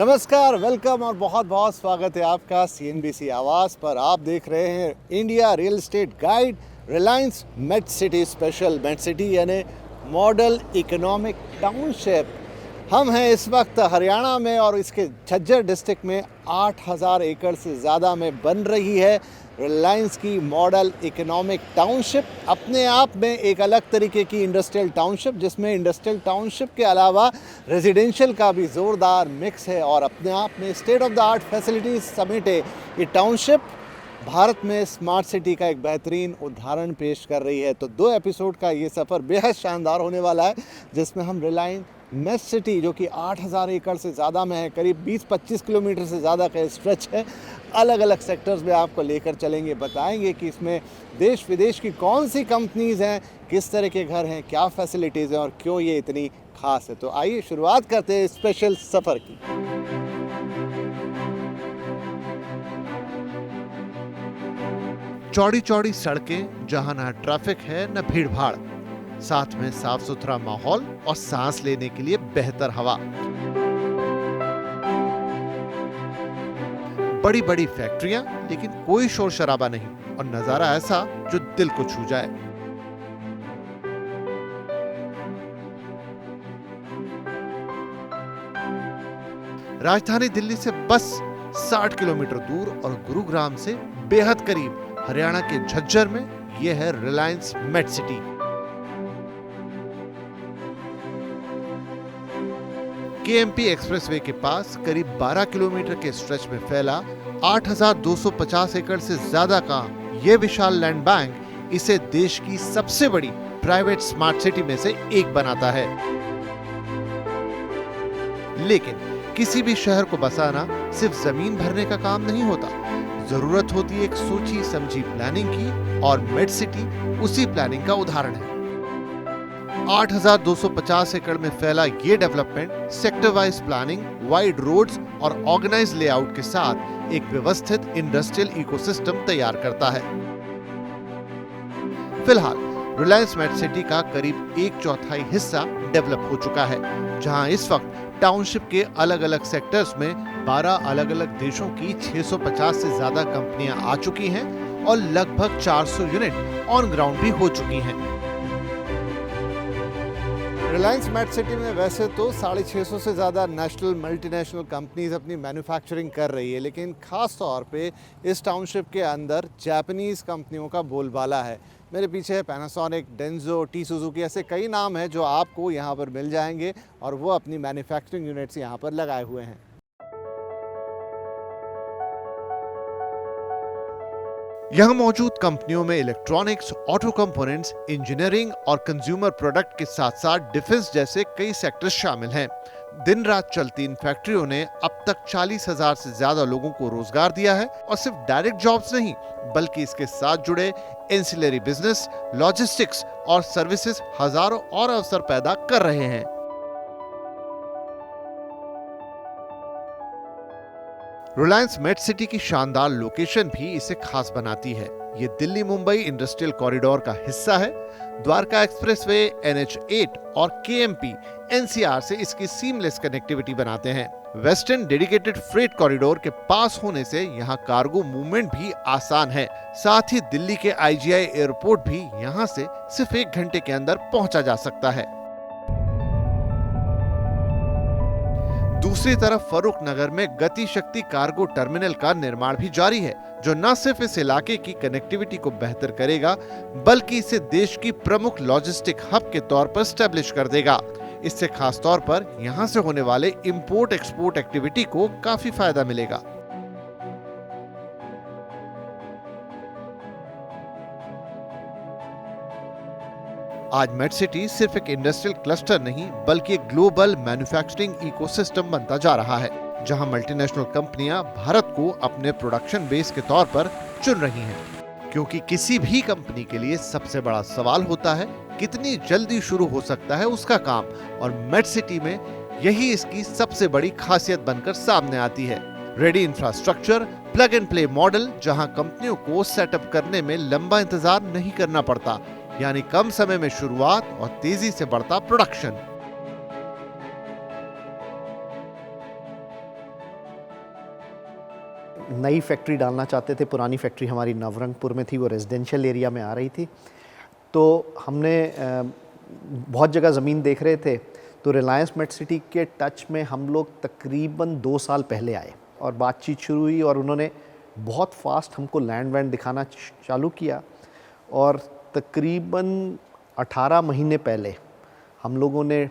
नमस्कार, वेलकम और बहुत बहुत स्वागत है आपका CNBC आवाज़ पर। आप देख रहे हैं India real estate guide Reliance MET city special. MET city यानी मॉडल इकोनॉमिक टाउनशिप। हम हैं इस वक्त हरियाणा में और इसके झज्जर डिस्ट्रिक्ट में 8000 एकड़ से ज़्यादा में बन रही है रिलायंस की मॉडल इकोनॉमिक टाउनशिप। अपने आप में एक अलग तरीके की इंडस्ट्रियल टाउनशिप, जिसमें इंडस्ट्रियल टाउनशिप के अलावा रेजिडेंशियल का भी ज़ोरदार मिक्स है और अपने आप में state of the art facilities समेटे ये टाउनशिप भारत में स्मार्ट सिटी का एक बेहतरीन उदाहरण पेश कर रही है। तो 2 एपिसोड का ये सफ़र बेहद शानदार होने वाला है, जिसमें हम रिलायंस मेट सिटी जो कि 8000 एकड़ से ज़्यादा में है, करीब 20-25 किलोमीटर से ज़्यादा का स्ट्रेच है, अलग अलग सेक्टर्स में आपको लेकर चलेंगे। बताएंगे कि इसमें देश विदेश की कौन सी कंपनीज़ हैं, किस तरह के घर हैं, क्या फैसिलिटीज़ हैं और क्यों ये इतनी ख़ास है। तो आइए शुरुआत करते हैं स्पेशल सफ़र की। चौड़ी चौड़ी सड़कें, जहां ना ट्रैफिक है न भीड़ भाड़, साथ में साफ सुथरा माहौल और सांस लेने के लिए बेहतर हवा। बड़ी बड़ी फैक्ट्रियां, लेकिन कोई शोर शराबा नहीं और नजारा ऐसा जो दिल को छू जाए। राजधानी दिल्ली से बस 60 किलोमीटर दूर और गुरुग्राम से बेहद करीब हरियाणा के झज्जर में यह है Reliance MET city. KMP expressway के पास करीब 12 किलोमीटर के स्ट्रेच में फैला 8250 एकड़ से ज्यादा का यह विशाल लैंड बैंक इसे देश की सबसे बड़ी प्राइवेट स्मार्ट सिटी में से एक बनाता है। लेकिन किसी भी शहर को बसाना सिर्फ जमीन भरने का काम नहीं होता, जरूरत होती है एक सोची समझी प्लानिंग की, और मेट सिटी उसी प्लानिंग का उदाहरण है। 8250 एकड़ में फैला ये development sector wise planning, wide roads और ऑर्गेनाइज्ड लेआउट के साथ एक व्यवस्थित इंडस्ट्रियल इकोसिस्टम तैयार करता है। फिलहाल रिलायंस मेट सिटी का करीब 1/4 हिस्सा डेवलप हो चुका है, जहां इस वक्त टाउनशिप के अलग अलग सेक्टर्स में 12 अलग अलग देशों की 650 से ज्यादा कंपनियां आ चुकी हैं और लगभग 400 यूनिट ऑन ग्राउंड भी हो चुकी हैं। रिलायंस मेट सिटी में वैसे तो 650 से ज़्यादा नेशनल मल्टीनेशनल कंपनीज अपनी मैन्युफैक्चरिंग कर रही है, लेकिन ख़ास तौर पे इस टाउनशिप के अंदर जापानीज़ कंपनियों का बोलबाला है। मेरे पीछे है पैनासोनिक, डेंजो, टी सुजुकी, ऐसे कई नाम हैं जो आपको यहाँ पर मिल जाएंगे और वो अपनी मैन्युफैक्चरिंग यूनिट्स यहाँ पर लगाए हुए हैं। यहां मौजूद कंपनियों में इलेक्ट्रॉनिक्स, ऑटो कंपोनेंट्स, इंजीनियरिंग और कंज्यूमर प्रोडक्ट के साथ साथ डिफेंस जैसे कई सेक्टर्स शामिल हैं। दिन रात चलती इन फैक्ट्रियों ने अब तक 40,000 से ज्यादा लोगों को रोजगार दिया है और सिर्फ डायरेक्ट जॉब्स नहीं, बल्कि इसके साथ जुड़े एंसिलरी बिजनेस, लॉजिस्टिक्स और सर्विसेज हजारों और अवसर पैदा कर रहे हैं। रिलायंस मेट सिटी की शानदार लोकेशन भी इसे खास बनाती है। ये दिल्ली मुंबई इंडस्ट्रियल कॉरिडोर का हिस्सा है। द्वारका एक्सप्रेसवे, NH8 और KMP NCR से इसकी सीमलेस कनेक्टिविटी बनाते हैं। वेस्टर्न डेडिकेटेड फ्रेट कॉरिडोर के पास होने से यहाँ कार्गो मूवमेंट भी आसान है। साथ ही दिल्ली के IGI एयरपोर्ट भी यहाँ से सिर्फ 1 घंटे के अंदर पहुंचा जा सकता है। दूसरी तरफ फरूख नगर में गति शक्ति कार्गो टर्मिनल का निर्माण भी जारी है, जो न सिर्फ इस इलाके की कनेक्टिविटी को बेहतर करेगा, बल्कि इसे देश की प्रमुख लॉजिस्टिक हब के तौर पर स्टैब्लिश कर देगा। इससे खास तौर पर यहां से होने वाले इंपोर्ट एक्सपोर्ट एक्टिविटी को काफी फायदा मिलेगा। आज मेट सिटी सिर्फ एक इंडस्ट्रियल क्लस्टर नहीं, बल्कि एक ग्लोबल मैन्युफैक्चरिंग इकोसिस्टम बनता जा रहा है, जहां मल्टीनेशनल कंपनियां भारत को अपने प्रोडक्शन बेस के तौर पर चुन रही हैं। क्योंकि किसी भी कंपनी के लिए सबसे बड़ा सवाल होता है कितनी जल्दी शुरू हो सकता है उसका काम, और मेट सिटी में यही इसकी सबसे बड़ी खासियत बनकर सामने आती है। Ready infrastructure, plug and play model, जहां कंपनियों को सेटअप करने में लंबा इंतजार नहीं करना पड़ता, यानी कम समय में शुरुआत और तेजी से बढ़ता प्रोडक्शन। नई फैक्ट्री डालना चाहते थे। पुरानी फैक्ट्री हमारी नवरंगपुर में थी, वो रेजिडेंशियल एरिया में आ रही थी। तो हमने बहुत जगह ज़मीन देख रहे थे, तो रिलायंस मेट सिटी के टच में हम लोग तकरीबन 2 साल पहले आए और बातचीत शुरू हुई और उन्होंने बहुत फास्ट हमको लैंड वैंड दिखाना चालू किया। और तकरीबन 18 महीने पहले हम लोगों ने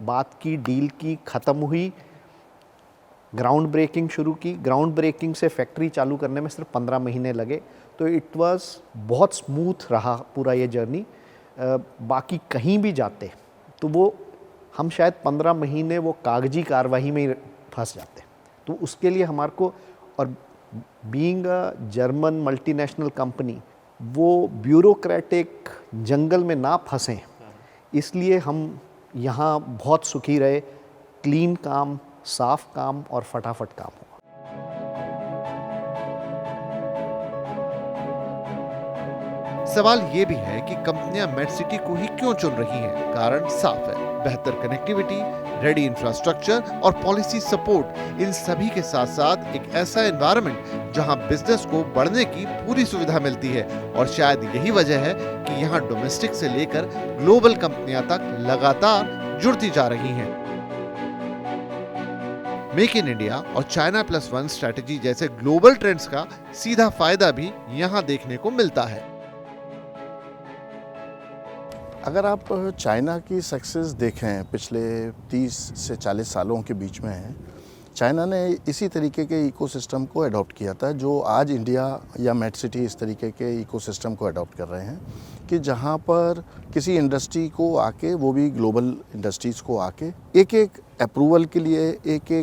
बात की, डील की, ख़त्म हुई, ग्राउंड ब्रेकिंग शुरू की। ग्राउंड ब्रेकिंग से फैक्ट्री चालू करने में सिर्फ 15 महीने लगे। तो इट वाज बहुत स्मूथ रहा पूरा ये जर्नी। बाकी कहीं भी जाते तो वो हम शायद 15 महीने वो कागजी कार्रवाई में ही फंस जाते। तो उसके लिए हमारे को, और being a German multinational company, वो ब्यूरोक्रेटिक जंगल में ना फंसें, इसलिए हम यहाँ बहुत सुखी रहे। क्लीन काम, साफ काम और फटाफट काम हो। सवाल ये भी है कि कंपनियां मेट सिटी को ही क्यों चुन रही हैं? कारण साफ है, बेहतर कनेक्टिविटी, रेडी इंफ्रास्ट्रक्चर और पॉलिसी सपोर्ट, इन सभी के साथ साथ एक ऐसा एनवायरनमेंट जहां बिजनेस को बढ़ने की पूरी सुविधा मिलती है। और शायद यही वजह है कि यहां डोमेस्टिक से लेकर ग्लोबल कंपनियां तक लगातार जुड़ती जा रही हैं। मेक इन इंडिया और चाइना +1 स्ट्रैटेजी जैसे ग्लोबल ट्रेंड्स का सीधा फायदा भी यहां देखने को मिलता है। अगर आप चाइना की सक्सेस देखें पिछले 30 से 40 सालों के बीच में है, चाइना ने इसी तरीके के इकोसिस्टम को अडॉप्ट किया था जो आज इंडिया या मेट सिटी इस तरीके के इकोसिस्टम को अडॉप्ट कर रहे हैं, कि जहां पर किसी इंडस्ट्री को आके, वो भी ग्लोबल इंडस्ट्रीज़ को आके, एक अप्रूवल के लिए, एक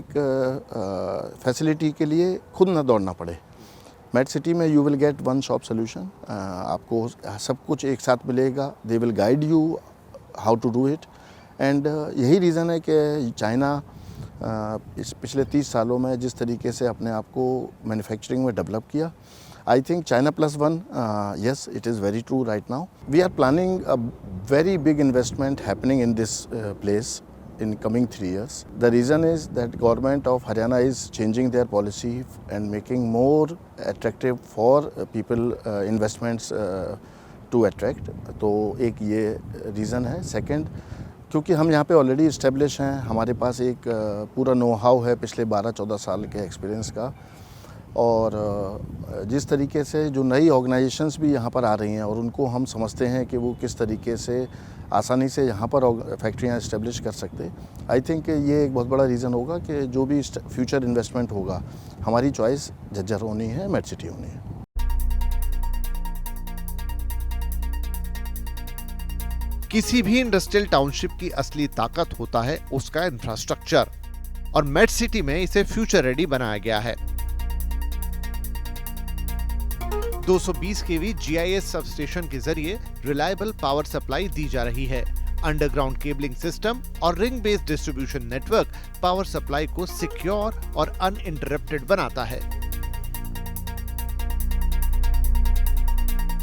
फैसिलिटी के लिए खुद ना दौड़ना पड़े। मेट सिटी में you will get one shop solution, आपको सब कुछ एक साथ मिलेगा। They will guide you how to do it. And यही रीज़न है कि चाइना इस पिछले 30 सालों में जिस तरीके से अपने आप को मैन्युफैक्चरिंग में डेवलप किया, I think China +1, yes, it is very true right now. We are planning a very big investment happening in this place in coming 3 years. The reason is that government of Haryana is changing their policy and making more attractive for people investments to attract. तो एक ये reason है. Second, क्योंकि हम यहाँ पे already establish हैं, हमारे पास एक पूरा नो हाउ है पिछले 12-14 साल के एक्सपीरियंस का। और जिस तरीके से जो नई ऑर्गेनाइजेशंस भी यहाँ पर आ रही हैं और उनको हम समझते हैं कि वो किस तरीके से आसानी से यहाँ पर फैक्ट्रियाँ इस्टेब्लिश कर सकते, आई थिंक ये एक बहुत बड़ा रीज़न होगा कि जो भी फ्यूचर इन्वेस्टमेंट होगा, हमारी चॉइस झज्जर होनी है, मेट सिटी होनी है। किसी भी इंडस्ट्रियल टाउनशिप की असली ताकत होता है उसका इंफ्रास्ट्रक्चर, और मेट सिटी में इसे फ्यूचर रेडी बनाया गया है। 220 kV GIS सब स्टेशन के जरिए रिलायबल पावर सप्लाई दी जा रही है। अंडरग्राउंड केबलिंग सिस्टम और ring based distribution network power supply को सिक्योर और अनइंटरप्टेड बनाता है।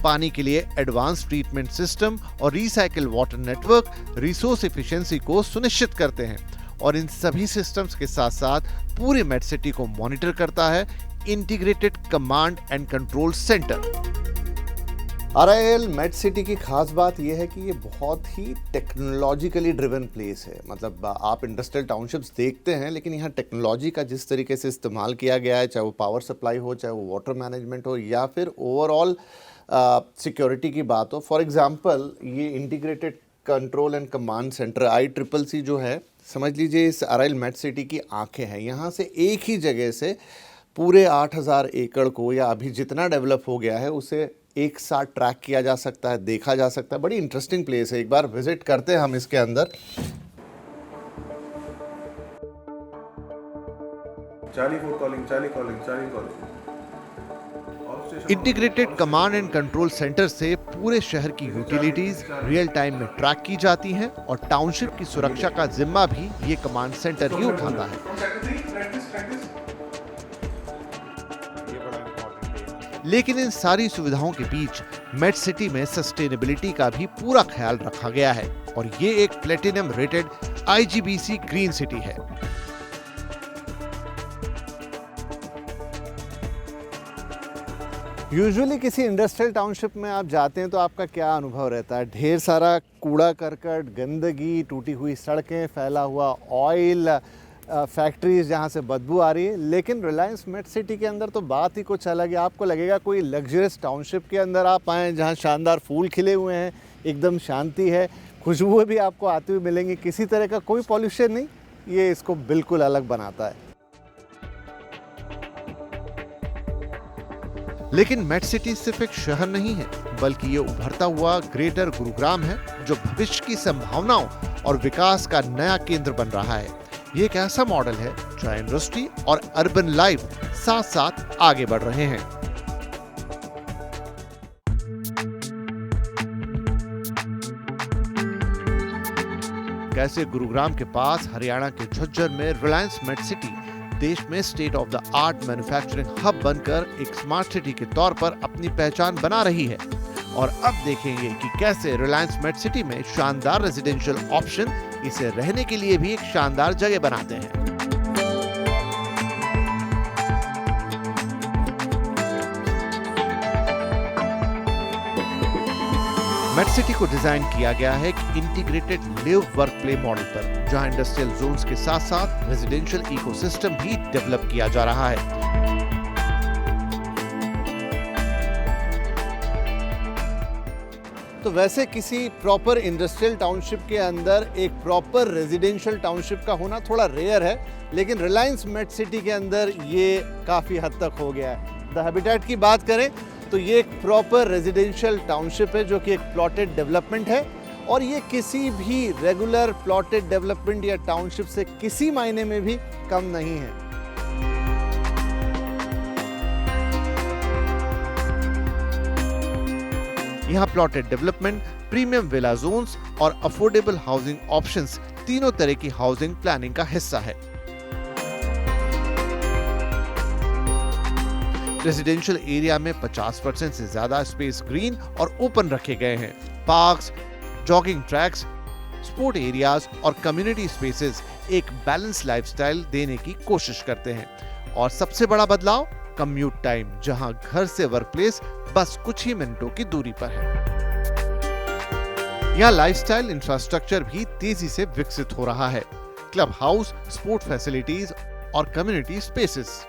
पानी के लिए एडवांस ट्रीटमेंट सिस्टम और recycle water network resource efficiency को सुनिश्चित करते हैं, और इन सभी सिस्टम्स के साथ साथ पूरे मेट सिटी को मॉनिटर करता है integrated command and control centre. RIL MET City की खास बात यह है कि ये बहुत ही टेक्नोलॉजिकली ड्रिवन प्लेस है। मतलब आप इंडस्ट्रियल टाउनशिप्स देखते हैं, लेकिन यहाँ टेक्नोलॉजी का जिस तरीके से इस्तेमाल किया गया है, चाहे वो पावर सप्लाई हो, चाहे वो वाटर मैनेजमेंट हो, या फिर ओवरऑल सिक्योरिटी की बात हो। फॉर एग्जांपल, ये integrated control and command centre ICCC जो है, समझ लीजिए इस RIL मेट सिटी की आंखें हैं। यहाँ से एक ही जगह से पूरे 8000 एकड़ को, या अभी जितना डेवलप हो गया है, उसे एक साथ ट्रैक किया जा सकता है, देखा जा सकता है। बड़ी इंटरेस्टिंग प्लेस है, एक बार विजिट करते हैं हम इसके अंदर। Integrated command and control centre से पूरे शहर की यूटिलिटीज रियल टाइम में ट्रैक की जाती हैं, और टाउनशिप की सुरक्षा का जिम्मा भी ये कमांड सेंटर ही उठाता है। लेकिन इन सारी सुविधाओं के बीच मेट सिटी में सस्टेनेबिलिटी का भी पूरा ख्याल रखा गया है, और ये एक platinum rated IGBC green city है। यूजुअली किसी इंडस्ट्रियल टाउनशिप में आप जाते हैं तो आपका क्या अनुभव रहता है? ढेर सारा कूड़ा करकट, गंदगी, टूटी हुई सड़कें, फैला हुआ ऑयल, फैक्ट्रीज जहाँ से बदबू आ रही है। लेकिन रिलायंस मेट सिटी के अंदर तो बात ही कुछ अलग है। आपको लगेगा कोई लग्जरियस टाउनशिप के अंदर आप आएँ जहाँ शानदार फूल खिले हुए हैं, एकदम शांति है, खुशबुएं भी आपको आती हुई मिलेंगी, किसी तरह का कोई पॉल्यूशन नहीं। ये इसको बिल्कुल अलग बनाता है। लेकिन मेट सिटी सिर्फ एक शहर नहीं है, बल्कि ये उभरता हुआ ग्रेटर गुरुग्राम है जो भविष्य की संभावनाओं और विकास का नया केंद्र बन रहा है। ये एक ऐसा मॉडल है जहां इंडस्ट्री और अर्बन लाइफ साथ साथ आगे बढ़ रहे हैं। कैसे गुरुग्राम के पास हरियाणा के झज्जर में रिलायंस मेट सिटी देश में state of the art manufacturing hub बनकर एक स्मार्ट सिटी के तौर पर अपनी पहचान बना रही है। और अब देखेंगे कि कैसे रिलायंस मेट सिटी में शानदार रेजिडेंशियल ऑप्शन इसे रहने के लिए भी एक शानदार जगह बनाते हैं। मेट सिटी को डिजाइन किया गया है एक integrated live work play model पर, जहां इंडस्ट्रियल जोन्स के साथ साथ रेजिडेंशियल इकोसिस्टम भी डेवलप किया जा रहा है। तो वैसे किसी प्रॉपर इंडस्ट्रियल टाउनशिप के अंदर एक प्रॉपर रेजिडेंशियल टाउनशिप का होना थोड़ा रेयर है, लेकिन रिलायंस मेट सिटी के अंदर ये काफ़ी हद तक हो गया है। द हैबिटेट की बात करें तो ये एक प्रॉपर रेजिडेंशियल टाउनशिप है जो कि एक प्लॉटेड डेवलपमेंट है, और ये किसी भी रेगुलर प्लॉटेड डेवलपमेंट या टाउनशिप से किसी मायने में भी कम नहीं है। यहाँ plotted development, premium villa zones और अफोर्डेबल हाउसिंग ऑप्शंस तीनों तरह की हाउसिंग प्लानिंग का हिस्सा है। रेजिडेंशियल एरिया में 50% से ज्यादा स्पेस ग्रीन और ओपन रखे गए हैं। Parks, jogging tracks, sport areas और कम्युनिटी स्पेसेस एक बैलेंस लाइफस्टाइल देने की कोशिश करते हैं। और सबसे बड़ा बदलाव कम्यूट टाइम, जहां घर से वर्क प्लेस बस कुछ ही मिनटों की दूरी पर है। यहाँ लाइफस्टाइल इंफ्रास्ट्रक्चर भी तेजी से विकसित हो रहा है। क्लब हाउस, स्पोर्ट फैसिलिटीज और कम्युनिटी स्पेसेस।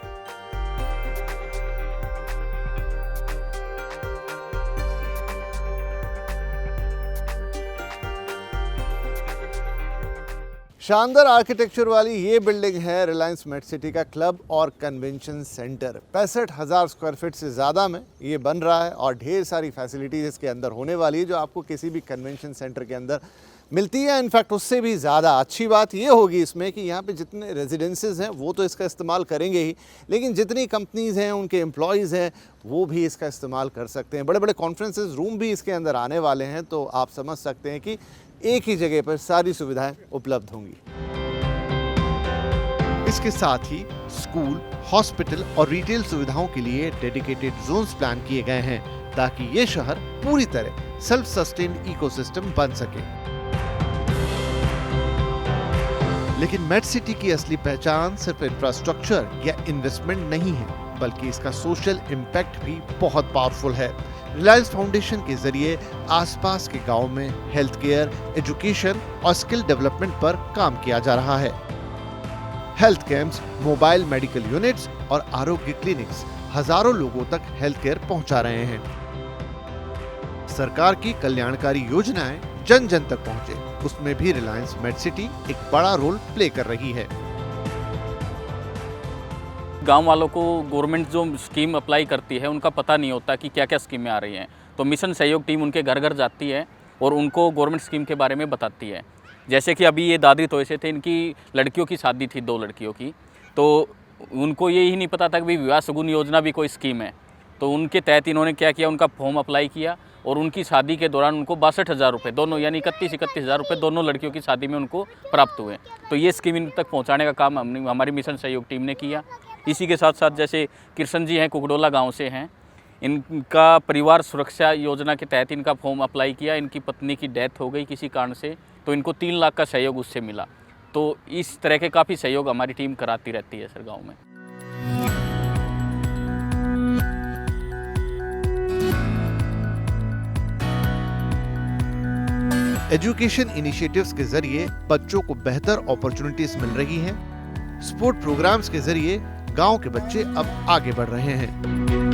शानदार आर्किटेक्चर वाली ये बिल्डिंग है रिलायंस मेट सिटी का क्लब और कन्वेंशन सेंटर। 65,000 स्क्वायर फीट से ज़्यादा में ये बन रहा है और ढेर सारी फैसिलिटीज़ इसके अंदर होने वाली है जो आपको किसी भी कन्वेंशन सेंटर के अंदर मिलती है। इनफैक्ट उससे भी ज़्यादा अच्छी बात ये होगी इसमें कि यहाँ पे जितने रेजिडेंसेस हैं वो तो इसका इस्तेमाल करेंगे ही, लेकिन जितनी कंपनीज़ हैं, उनके एम्प्लॉयज़ हैं, वो भी इसका इस्तेमाल कर सकते हैं। बड़े बड़े कॉन्फ्रेंसेस रूम भी इसके अंदर आने वाले हैं, तो आप समझ सकते हैं कि एक ही जगह पर सारी सुविधाएं उपलब्ध होंगी। इसके साथ ही स्कूल, हॉस्पिटल और रिटेल सुविधाओं के लिए डेडिकेटेड जोन्स प्लान किए गए हैं ताकि ये शहर पूरी तरह सेल्फ सस्टेन्ड इकोसिस्टम बन सके। लेकिन मेट सिटी की असली पहचान सिर्फ इंफ्रास्ट्रक्चर या इन्वेस्टमेंट नहीं है, बल्कि इसका सोशल इम्पैक्ट भी बहुत पावरफुल है। रिलायंस फाउंडेशन के जरिए आसपास के गांव में हेल्थ केयर, एजुकेशन और स्किल डेवलपमेंट पर काम किया जा रहा है। Health camps, mobile medical units और आरोग्य क्लिनिक्स हजारों लोगों तक हेल्थ केयर पहुंचा रहे हैं। सरकार की कल्याणकारी योजनाएं जन जन तक पहुंचे, उसमें भी रिलायंस मेट सिटी एक बड़ा रोल प्ले कर रही है। गांव वालों को गवर्नमेंट जो स्कीम अप्लाई करती है उनका पता नहीं होता कि क्या क्या स्कीमें आ रही हैं, तो मिशन सहयोग टीम उनके घर घर जाती है और उनको गवर्नमेंट स्कीम के बारे में बताती है। जैसे कि अभी ये दादरी तो ऐसे थे, इनकी लड़कियों की शादी थी, 2 लड़कियों की, तो उनको ये ही नहीं पता था कि भाई विवाह शगुन योजना भी कोई स्कीम है। तो उनके तहत इन्होंने क्या किया, उनका फॉर्म अप्लाई किया और उनकी शादी के दौरान उनको 62,000 रुपये दोनों, यानी 31,000 रुपये दोनों लड़कियों की शादी में उनको प्राप्त हुए। तो ये स्कीम इन तक पहुँचाने का काम हमारी मिशन सहयोग टीम ने किया। इसी के साथ साथ जैसे कृष्ण जी हैं, कुकडोला गांव से हैं, इनका परिवार सुरक्षा योजना के तहत इनका फॉर्म अप्लाई किया। इनकी पत्नी की डेथ हो गई किसी कारण से, तो इनको 3 लाख का सहयोग उससे मिला। तो इस तरह के काफ़ी सहयोग हमारी टीम कराती रहती है सर गाँव में। एजुकेशन इनिशिएटिव्स के जरिए बच्चों को बेहतर अपॉर्चुनिटीज मिल रही हैं। स्पोर्ट प्रोग्राम्स के जरिए गांव के बच्चे अब आगे बढ़ रहे हैं।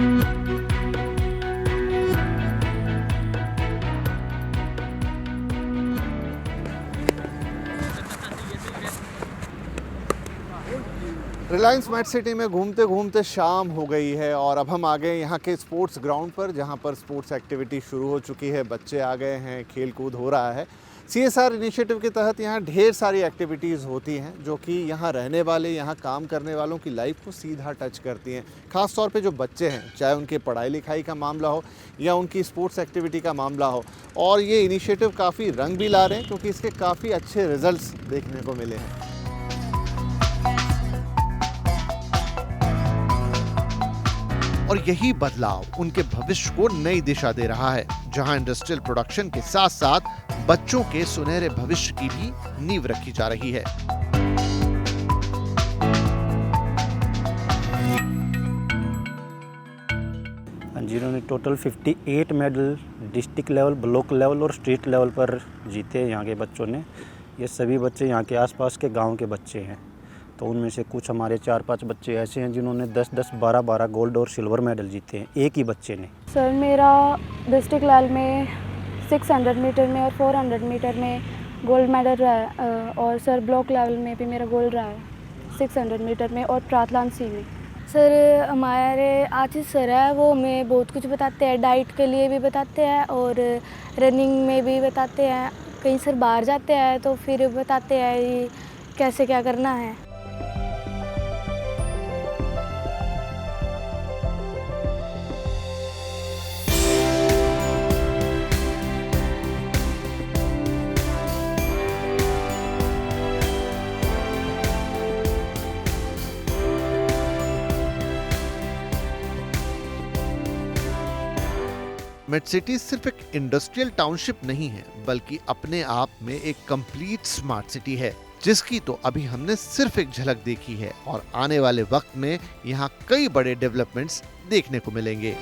रिलायंस मेट सिटी में घूमते घूमते शाम हो गई है और अब हम आ गए यहाँ के स्पोर्ट्स ग्राउंड पर, जहाँ पर स्पोर्ट्स एक्टिविटी शुरू हो चुकी है। बच्चे आ गए हैं, खेल कूद हो रहा है। CSR इनिशिएटिव के तहत यहाँ ढेर सारी एक्टिविटीज़ होती हैं जो कि यहाँ रहने वाले, यहाँ काम करने वालों की लाइफ को सीधा टच करती हैं। ख़ास तौर पे जो बच्चे हैं, चाहे उनके पढ़ाई लिखाई का मामला हो या उनकी स्पोर्ट्स एक्टिविटी का मामला हो। और ये इनिशिएटिव काफ़ी रंग भी ला रहे हैं क्योंकि इसके काफ़ी अच्छे रिजल्ट्स देखने को मिले हैं। और यही बदलाव उनके भविष्य को नई दिशा दे रहा है, जहां इंडस्ट्रियल प्रोडक्शन के साथ साथ बच्चों के सुनहरे भविष्य की भी नींव रखी जा रही है। जिन्होंने total 58 medal district level, block level और स्टेट लेवल पर जीते हैं यहाँ के बच्चों ने। ये सभी बच्चे यहाँ के आसपास के गांव के बच्चे हैं। तो उनमें से कुछ हमारे 4-5 बच्चे ऐसे हैं जिन्होंने 10-10, 12-12 गोल्ड और सिल्वर मेडल जीते हैं एक ही बच्चे ने। सर मेरा डिस्ट्रिक्ट लेवल में 600 मीटर में और 400 मीटर में गोल्ड मेडल रहा है और सर ब्लॉक लेवल में भी मेरा गोल्ड रहा है 600 मीटर में और ट्रायथलॉन सी में। सर हमारे आशीष सर है, वो हमें बहुत कुछ बताते हैं, डाइट के लिए भी बताते हैं और रनिंग में भी बताते हैं। कहीं सर बाहर जाते हैं तो फिर बताते हैं कैसे क्या करना है। मेट सिटी सिर्फ एक इंडस्ट्रियल टाउनशिप नहीं है, बल्कि अपने आप में एक कंप्लीट स्मार्ट सिटी है, जिसकी तो अभी हमने सिर्फ एक झलक देखी है और आने वाले वक्त में यहाँ कई बड़े डेवलपमेंट्स देखने को मिलेंगे।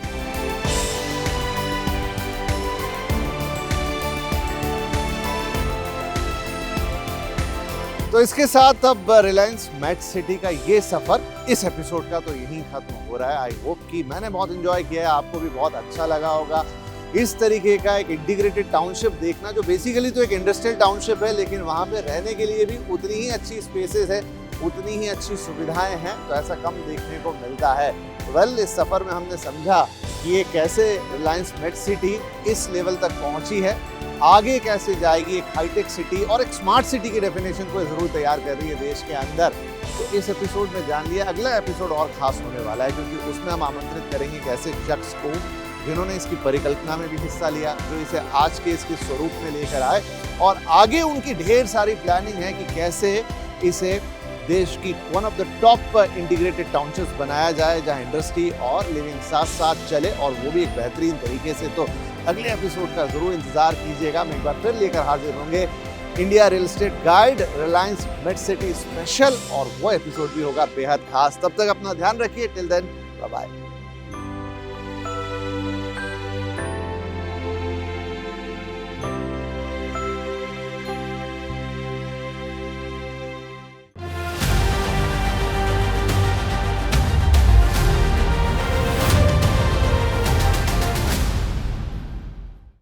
तो इसके साथ अब रिलायंस मेट सिटी का ये सफर इस एपिसोड का तो यहीं खत्म हो रहा है। आई होप कि मैंने बहुत एंजॉय किया है, आपको भी बहुत अच्छा लगा होगा। इस तरीके का एक इंटीग्रेटेड टाउनशिप देखना, जो बेसिकली तो एक इंडस्ट्रियल टाउनशिप है, लेकिन वहाँ पे रहने के लिए भी उतनी ही अच्छी स्पेसेस है, उतनी ही अच्छी सुविधाएं हैं, तो ऐसा कम देखने को मिलता है। वेल, इस सफर में हमने समझा कि ये कैसे रिलायंस मेट सिटी इस लेवल तक पहुंची है, आगे कैसे जाएगी, एक हाईटेक सिटी और एक स्मार्ट सिटी की डेफिनेशन को जरूर तैयार कर रही है देश के अंदर। तो इस एपिसोड में जान लिया, अगला एपिसोड और खास होने वाला है क्योंकि उसमें हम आमंत्रित करेंगे एक ऐसे शख्स को जिन्होंने इसकी परिकल्पना में भी हिस्सा लिया, जो इसे आज के इसके स्वरूप में लेकर आए और आगे उनकी ढेर सारी प्लानिंग है कि कैसे इसे देश की one of the top integrated townships बनाया जाए, जहां इंडस्ट्री और लिविंग साथ साथ चले और वो भी एक बेहतरीन तरीके से। तो अगले एपिसोड का जरूर इंतजार कीजिएगा। हम एक बार फिर लेकर हाजिर होंगे India real estate guide Reliance MET city special, और वो एपिसोड भी होगा बेहद खास। तब तक अपना ध्यान रखिए। Till then, bye bye.